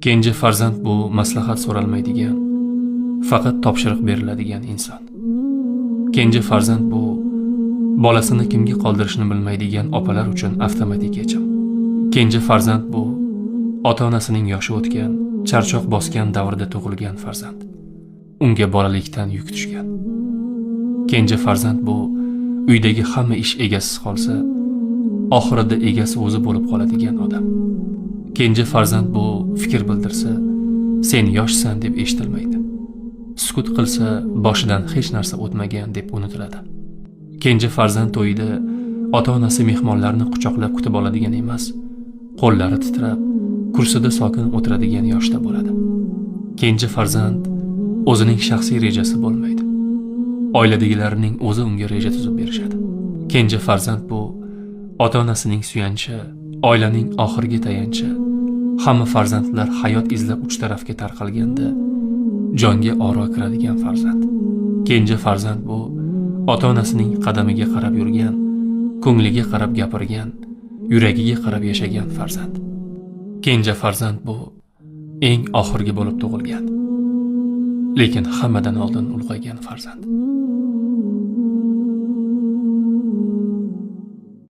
Kenja farzand bu maslahat so'ralmaydigan, faqat topshiriq beriladigan inson. Kenja farzand bu bolasini kimga qoldirishni bilmaydigan opalar uchun avtomatik yechim. Kenja farzand bu ota-onasining yoshi o'tgan, charchoq bosgan davrda tug'ilgan farzand. Unga bolalikdan yuk tushgan. Kenja farzand bu uydagi hamma ish egasiz qolsa, oxirida egasi o'zi bo'lib qoladigan odam. Kenja farzand bu fikr bildirsa, sen yoshsan deb eshitilmaydi. Sukut qilsa, boshidan hech narsa o'tmagan deb unutiladi. Kenja farzand to'yida ota-onasi mehmonlarni quchoqlab kutib oladigan emas, qo'llari titrab, kursida sokin o'tiradigan yoshda bo'ladi. Kenja farzand o'zining shaxsiy rejasi bo'lmaydi. Oiladagilarning o'zi unga reja tuzib berishadi. Kenja farzand bu ota-onasining suyanchi, oilaning oxirgi tayanchi. Hamma farzandlar hayot izlab uch tarafga tarqalganda jonga oro kiradigan farzand. Kenja farzand bu ota-onasining qadamiga qarab yurgan, ko'ngliga qarab gapirgan, yuragiga qarab yashagan farzand. Kenja farzand bu eng oxirgi bo'lib tug'ilgan, lekin hammadan oldin ulg'aygan farzand.